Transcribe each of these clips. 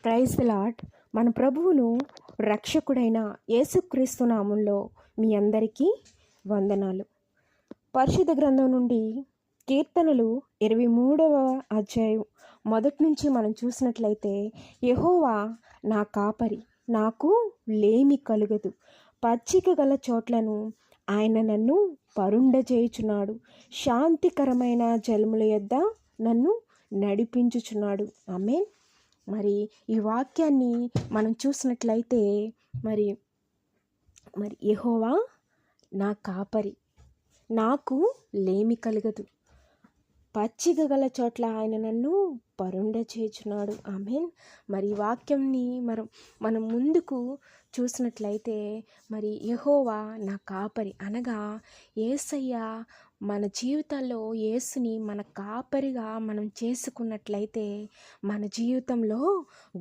Praise the lord. మన ప్రభువును రక్షకుడైన యేసుక్రీస్తు నామంలో మీ అందరికీ వందనాలు. పరిశుద్ధ గ్రంథం నుండి కీర్తనలు 23వ అధ్యాయం మొదటి నుంచి మనం చూసినట్లయితే, యెహోవా నా కాపరి, నాకు లేమి కలుగదు. పచ్చిక గల చోట్లను ఆయన నన్ను పరుండజేయుచున్నాడు. శాంతికరమైన జలముల యొద్ద నన్ను నడిపించుచున్నాడు. ఆమేన్. మరి ఈ వాక్యాన్ని మనం చూసినట్లయితే మరి యెహోవా నా కాపరి, నాకు లేమి కలగదు. పచ్చిక గల చోట్ల ఆయన నన్ను పరుండచేయుచున్నాడు. ఆమేన్. మరి ఈ వాక్యంని మనం ముందుకు చూసినట్లయితే, మరి యెహోవా నా కాపరి అనగా యేసయ్య మన జీవితాల్లో యేసుని మన కాపరిగా మనం చేసుకున్నట్లయితే మన జీవితంలో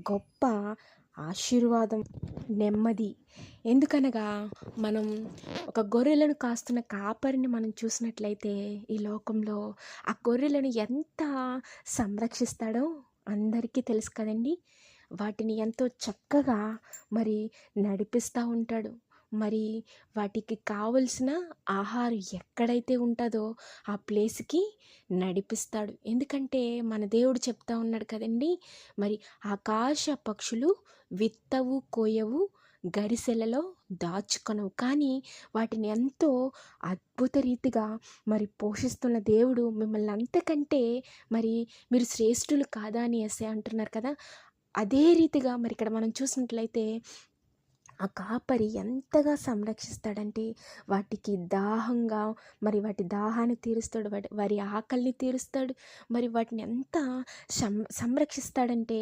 గొప్ప ఆశీర్వాదం, నెమ్మది. ఎందుకనగా మనం ఒక గొర్రెలను కాస్తున్న కాపరిని మనం చూసినట్లయితే ఈ లోకంలో ఆ గొర్రెలను ఎంత సంరక్షిస్తాడో అందరికీ తెలుసు కదండి. వాటిని ఎంతో చక్కగా మరి నడిపిస్తూ ఉంటాడు. మరి వాటికి కావలసిన ఆహారం ఎక్కడైతే ఉంటుందో ఆ ప్లేస్కి నడిపిస్తాడు. ఎందుకంటే మన దేవుడు చెప్తా ఉన్నాడు కదండి, మరి ఆకాశ పక్షులు విత్తవు, కోయవు, గరిసెలలో దాచుకొనవు, కానీ వాటిని ఎంతో అద్భుత రీతిగా మరి పోషిస్తున్న దేవుడు మిమ్మల్ని అంతకంటే మరి మీరు శ్రేష్ఠులు కాదా అని యేసయ్య అంటున్నారు కదా. అదే రీతిగా మరి ఇక్కడ మనం చూసినట్లయితే ఆ కాపరి ఎంతగా సంరక్షిస్తాడంటే వాటికి దాహంగా మరి వాటి దాహాన్ని తీరుస్తాడు, వారి ఆకలిని తీరుస్తాడు. మరి వాటిని ఎంత సంరక్షిస్తాడంటే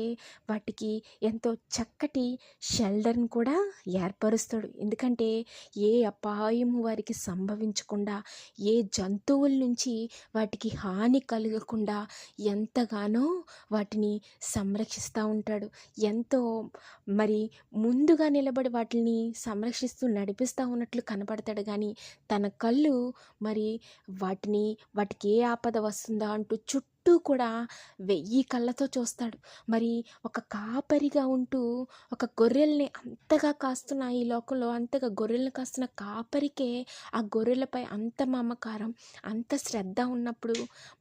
వాటికి ఎంతో చక్కటి షెల్టర్ని కూడా ఏర్పరుస్తాడు. ఎందుకంటే ఏ అపాయము వారికి సంభవించకుండా, ఏ జంతువుల నుంచి వాటికి హాని కలగకుండా ఎంతగానో వాటిని సంరక్షిస్తూ ఉంటాడు. ఎంతో మరి ముందుగా నిలబడి వాటిని సంరక్షిస్తూ నడిపిస్తూ ఉన్నట్లు కనపడతాడు, కానీ తన కళ్ళు మరి వాటికి ఏ ఆపద వస్తుందా అంటూ చుట్టూ కూడా 1000 కళ్ళతో చూస్తాడు. మరి ఒక కాపరిగా ఉంటూ ఒక గొర్రెల్ని అంతగా కాస్తున్న ఈ లోకంలో అంతగా గొర్రెలను కాస్తున్న కాపరికే ఆ గొర్రెలపై అంత మమకారం, అంత శ్రద్ధ ఉన్నప్పుడు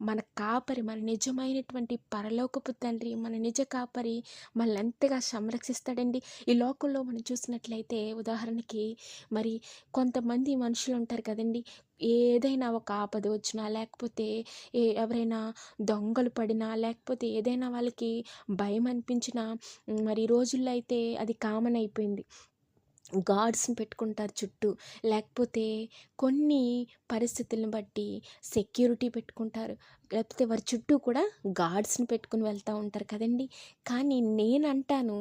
మన కాపరి, మన నిజమైనటువంటి పరలోకపు తండ్రి, మన నిజ కాపరి మనల్ని ఎంతగా సంరక్షిస్తాడండి. ఈ లోకంలో మనం చూసినట్లయితే ఉదాహరణకి మరి కొంతమంది మనుషులు ఉంటారు కదండి, ఏదైనా ఒక ఆపద వచ్చినా, లేకపోతే ఎవరైనా దొంగలు పడినా, లేకపోతే ఏదైనా వాళ్ళకి భయం అనిపించినా, మరి ఈ రోజుల్లో అయితే అది కామన్ అయిపోయింది, గార్డ్స్ని పెట్టుకుంటారు చుట్టూ, లేకపోతే కొన్ని పరిస్థితులను బట్టి సెక్యూరిటీ పెట్టుకుంటారు, లేకపోతే వారి చుట్టూ కూడా గార్డ్స్ని పెట్టుకుని వెళ్తూ ఉంటారు కదండి. కానీ నేనంటాను,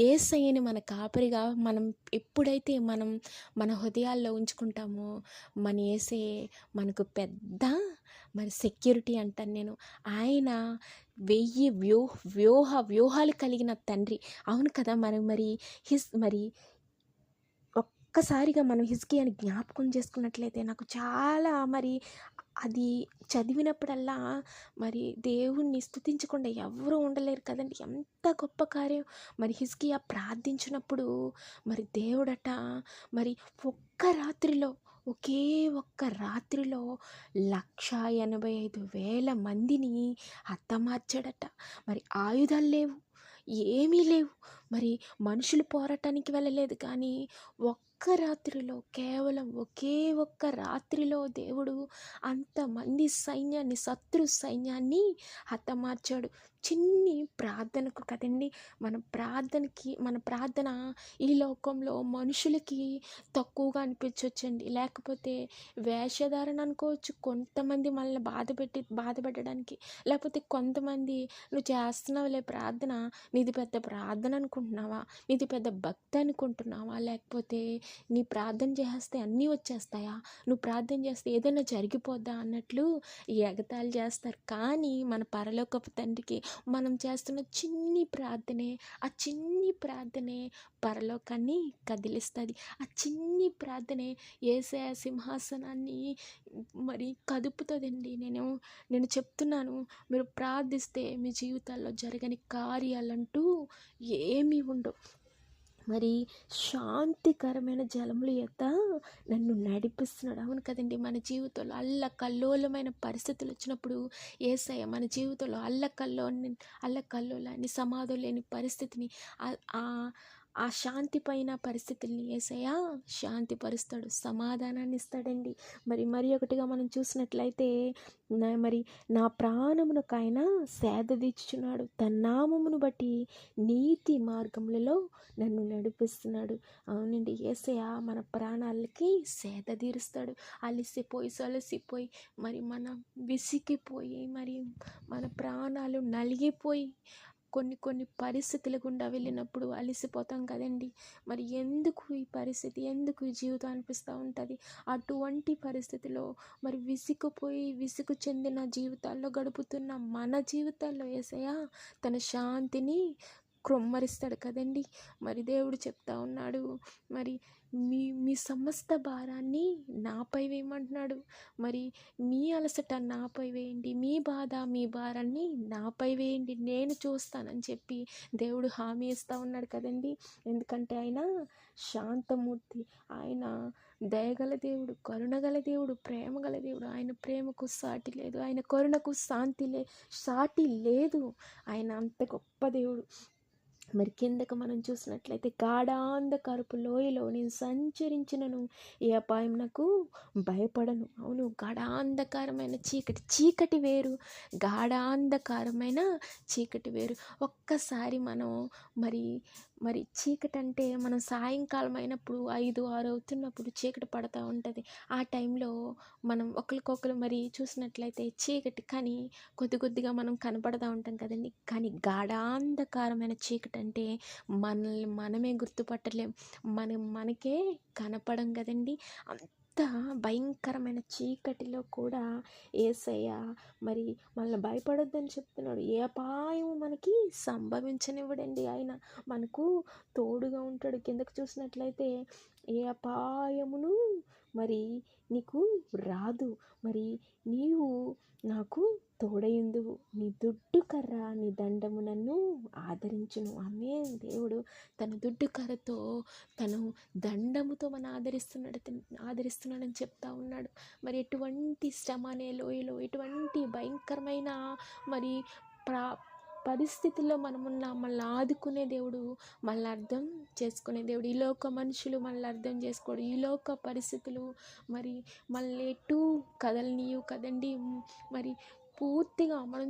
యేసయ్యని మన కాపరిగా మనం ఎప్పుడైతే మన హృదయాల్లో ఉంచుకుంటామో మన యేసయ్యే మనకు పెద్ద మరి సెక్యూరిటీ అంటాను నేను. ఆయన 1000 వ్యూహాలు కలిగిన తండ్రి. అవును కదా. మరి ఒక్కసారిగా మనం హిజ్కియాని జ్ఞాపకం చేసుకున్నట్లయితే నాకు చాలా అది చదివినప్పుడల్లా మరి దేవుణ్ణి స్తుతించకుండా ఎవరూ ఉండలేరు కదండి. ఎంత గొప్ప కార్యం. మరి హిజ్కియా ప్రార్థించినప్పుడు మరి దేవుడట మరి ఒకే ఒక్క రాత్రిలో 185,000 మందిని హతమార్చాడట. మరి ఆయుధాలు లేవు, ఏమీ లేవు, మరి మనుషులు పోరాటానికి వెళ్ళలేదు, కానీ కేవలం ఒకే ఒక్క రాత్రిలో దేవుడు అంతమంది సైన్యాన్ని, శత్రు సైన్యాన్ని హతమార్చాడు. చిన్ని ప్రార్థనకు కదండి. మన ప్రార్థన ఈ లోకంలో మనుషులకి తక్కువగా అనిపించవచ్చండి, లేకపోతే వేషధారణ అనుకోవచ్చు. కొంతమంది మనల్ని బాధపెట్టడానికి, లేకపోతే కొంతమంది నువ్వు చేస్తున్నావులే ప్రార్థన, నీది పెద్ద ప్రార్థన అనుకుంటున్నావా, నీది పెద్ద భక్తి అనుకుంటున్నావా, లేకపోతే నీ ప్రార్థన చేస్తే అన్నీ వచ్చేస్తాయా, నువ్వు ప్రార్థన చేస్తే ఏదైనా జరిగిపోద్దా అన్నట్లు ఎగతాళి చేస్తారు. కానీ మన పరలోకపు తండ్రికి మనం చేస్తున్న చిన్ని ప్రార్థనే, ఆ చిన్ని ప్రార్థనే పరలోకాన్ని కదిలిస్తుంది. ఆ చిన్ని ప్రార్థనే యేసయ్య సింహాసనాన్ని మరి కదుపుతుందండి. నేను చెప్తున్నాను, మీరు ప్రార్థిస్తే మీ జీవితాల్లో జరగని కార్యాలంటూ ఏమీ ఉండవు. మరి శాంతికరమైన జలముల యొద్ద నన్ను నడిపిస్తున్నాడు. అవును కదండి, మన జీవితంలో అల్లకల్లోలమైన పరిస్థితులు వచ్చినప్పుడు యేసయ్య మన జీవితంలో అల్లకల్లోలాన్ని, సమాధులు లేని పరిస్థితిని, ఆ శాంతి పైన పరిస్థితుల్ని యేసయ్య శాంతిపరుస్తాడు, సమాధానాన్ని ఇస్తాడండి. మరి ఒకటిగా మనం చూసినట్లయితే మరి నా ప్రాణమునకు ఆయన సేద తీర్చుచున్నాడు, తన నామమును బట్టి నీతి మార్గములలో నన్ను నడిపిస్తున్నాడు. అవునండి, యేసయ్య మన ప్రాణాలకి సేద తీరుస్తాడు. అలసిపోయి మరి మనం విసిగిపోయి మరి మన ప్రాణాలు నలిగిపోయి కొన్ని పరిస్థితుల గుండా వెళ్ళినప్పుడు అలసిపోతాం కదండి. మరి ఎందుకు ఈ పరిస్థితి, ఎందుకు ఈ జీవితం అనిపిస్తూ ఉంటుంది. అటువంటి పరిస్థితిలో మరి విసుగు చెందిన జీవితాల్లో గడుపుతున్న మన జీవితాల్లో యేసయ్య తన శాంతిని క్రొమ్మరిస్తాడు కదండి. మరి దేవుడు చెప్తా ఉన్నాడు, మరి మీ సమస్త భారాన్ని నాపై వేయమంటున్నాడు. మరి మీ అలసట నాపై వేయండి, మీ బాధ మీ భారాన్ని నాపై వేయండి, నేను చూస్తానని చెప్పి దేవుడు హామీ ఇస్తూ ఉన్నాడు కదండి. ఎందుకంటే ఆయన శాంతమూర్తి, ఆయన దయగల దేవుడు, కరుణగల దేవుడు, ప్రేమగల దేవుడు. ఆయన ప్రేమకు సాటి లేదు, ఆయన కరుణకు సాటి లేదు. ఆయన అంత గొప్ప దేవుడు. మరి కిందకు మనం చూసినట్లయితే గాఢాంధకారపు లోయలో నేను సంచరించినను ఏ అపాయం నాకు భయపడను. అవును, గాఢాంధకారమైన చీకటి వేరు, గాఢాంధకారమైన చీకటి వేరు. ఒక్కసారి మనం మరి చీకటి అంటే మనం సాయంకాలం అయినప్పుడు 5-6 అవుతున్నప్పుడు చీకటి పడుతూ ఉంటుంది. ఆ టైంలో మనం ఒకరికొకరు మరి చూసినట్లయితే చీకటి, కానీ కొద్దిగా మనం కనపడతా ఉంటాం కదండి. కానీ గాఢాంధకారమైన చీకటి అంటే మనల్ని మనమే గుర్తుపట్టలేం, మనకే కనపడం కదండి. అంత భయంకరమైన చీకటిలో కూడా యేసయ్య మరి మనల్ని భయపడొద్దని చెప్తున్నాడు. ఏ అపాయము మనకి సంభవించనివ్వడండి. ఆయన మనకు తోడుగా ఉంటాడు. కిందకు చూసినట్లయితే ఏ అపాయమును మరి నీకు రాదు, మరి నీవు నాకు తోడయుందువు, నీ దుడ్డు కర్ర నీ దండము నన్ను ఆదరించును. ఆమేన్. దేవుడు తన దుడ్డు కర్రతో తను దండముతో మనం ఆదరిస్తున్నాడని చెప్తా ఉన్నాడు. మరి ఎటువంటి శ్రమ అనే లోయలో, ఎటువంటి భయంకరమైన మరి పరిస్థితుల్లో మనమున్న మనల్ని ఆదుకునే దేవుడు, మనల్ని అర్థం చేసుకునే దేవుడు. ఈ లోక మనుషులు మనల్ని అర్థం చేసుకోడు, ఈ లోక పరిస్థితులు మరి మనల్ని ఎటు కదలనీయు కదండి. మరి పూర్తిగా మన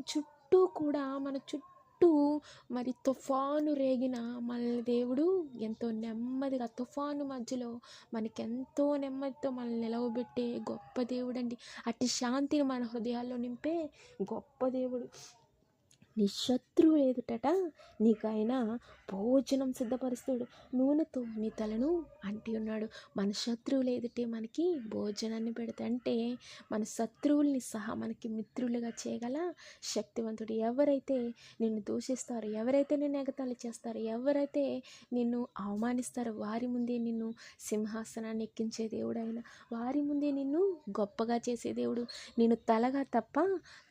చుట్టూ మరి తుఫాను రేగిన మనల్ని దేవుడు ఎంతో నెమ్మదిగా, తుఫాను మధ్యలో మనకెంతో నెమ్మదితో మనల్ని నిలవబెట్టే గొప్ప దేవుడండి. అట్టి శాంతిని మన హృదయాల్లో నింపే గొప్ప దేవుడు. నీ శత్రువు ఎదుటట నీకైనా భోజనం సిద్ధపరుస్తాడు, నూనెతో నీ తలను అంటి ఉన్నాడు. మన శత్రువులు ఎదుటే మనకి భోజనాన్ని పెడతా అంటే మన శత్రువుల్ని సహా మనకి మిత్రులుగా చేయగల శక్తివంతుడు. ఎవరైతే నిన్ను దూషిస్తారో, ఎవరైతే నిన్ను ఎగతాళి చేస్తారో, ఎవరైతే నిన్ను అవమానిస్తారో వారి ముందే నిన్ను సింహాసనాన్ని ఎక్కించే దేవుడు ఆయన. వారి ముందే నిన్ను గొప్పగా చేసే దేవుడు. నేను తలగా తప్ప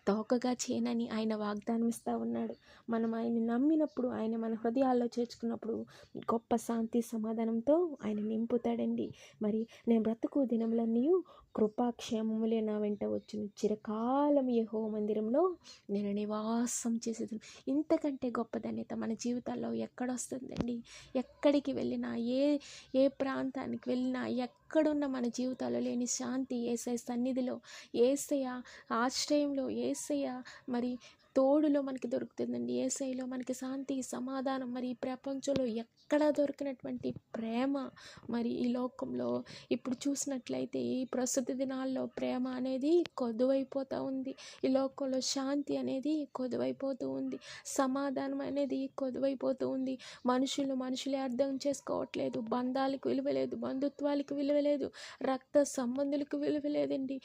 తోకగా చేయనని ఆయన వాగ్దానం ఇస్తూ ఉన్నాడు. మనం ఆయన నమ్మినప్పుడు, ఆయన మన హృదయాల్లో చేర్చుకున్నప్పుడు గొప్ప శాంతి సమాధానంతో ఆయన నింపుతాడండి. మరి నేను బ్రతుకు దినములన్నీ కృపాక్షేమములే నా వెంట వచ్చును, చిరకాలం యెహోవా మందిరంలో నేను నివాసం చేసేది. ఇంతకంటే గొప్ప ధన్యత మన జీవితాల్లో ఎక్కడొస్తుందండి? ఎక్కడికి వెళ్ళినా, ఏ ప్రాంతానికి వెళ్ళినా, ఎక్కడున్న మన జీవితాల్లో లేని శాంతి యేసయ్య సన్నిధిలో, యేసయ్య ఆశ్రయంలో, యేసయ్య మరి తోడులో మనకి దొరుకుతుందండి. యేసయ్యలో మనకి శాంతి, సమాధానం. మరి ఈ ప్రపంచంలో ఎక్కడా దొరికినటువంటి ప్రేమ మరి ఈ లోకంలో ఇప్పుడు చూసినట్లయితే ఈ ప్రస్తుత దినాల్లో ప్రేమ అనేది కొదువైపోతూ ఉంది. ఈ లోకంలో శాంతి అనేది కొదువైపోతూ ఉంది, సమాధానం అనేది కొదువైపోతూ ఉంది. మనుషులే అర్థం చేసుకోవట్లేదు, బంధాలకు విలువ లేదు, బంధుత్వాలకు విలువ లేదు, రక్త సంబంధులకు విలువ లేదండి.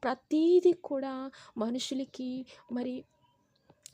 ప్రతీది కూడా మనుషులకి మరి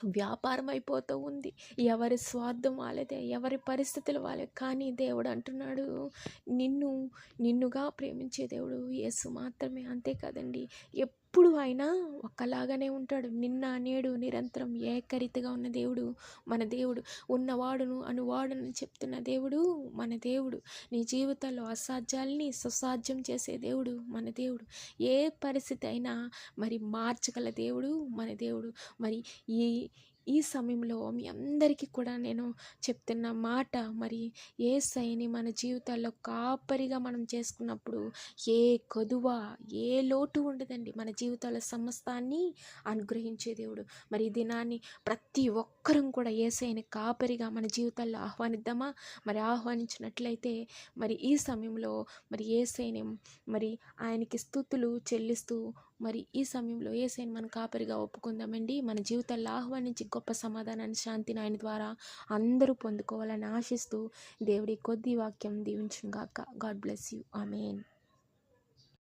వ్యాపారం అయిపోతూ ఉంది. ఎవరి స్వార్థం వాళ్ళదే, ఎవరి పరిస్థితులు వాళ్ళే. కానీ దేవుడు అంటున్నాడు, నిన్ను నిన్నుగా ప్రేమించే దేవుడు యేసు మాత్రమే. అంతే కదండి. ఎప్పుడు ఆయన ఒక్కలాగానే ఉంటాడు. నిన్న నేడు నిరంతరం ఏకరీతిగా ఉన్న దేవుడు మన దేవుడు. ఉన్నవాడును అనువాడును చెప్తున్న దేవుడు మన దేవుడు. నీ జీవితంలో అసాధ్యాల్ని సుసాధ్యం చేసే దేవుడు మన దేవుడు. ఏ పరిస్థితి అయినా మరి మార్చగల దేవుడు మన దేవుడు. మరి ఈ ఈ సమయంలో మీ అందరికీ కూడా నేను చెప్తున్న మాట, మరి యేసయ్యని మన జీవితాల్లో కాపరిగా మనం చేసుకున్నప్పుడు ఏ కొదువ, ఏ లోటు ఉండదండి. మన జీవితాల సమస్తాన్ని అనుగ్రహించే దేవుడు. మరి ఈ దినాన్ని ప్రతి ఒక్కరం కూడా యేసయ్యని కాపరిగా మన జీవితాల్లో ఆహ్వానిద్దామా? మరి ఆహ్వానించినట్లయితే మరి ఈ సమయంలో మరి యేసయ్యని మరి ఆయనకి స్తుతులు చెల్లిస్తూ మరి ఈ సమయంలో యేసయ్యని మన కాపరిగా ఒప్పుకుందామండి. మన జీవితాల్లో ఆహ్వానించి గొప్ప సమాధానాన్ని, శాంతిని ఆయన ద్వారా అందరూ పొందుకోవాలని ఆశిస్తూ దేవుడి కొద్ది వాక్యం దీవించును గాక. God bless you. ఆమేన్.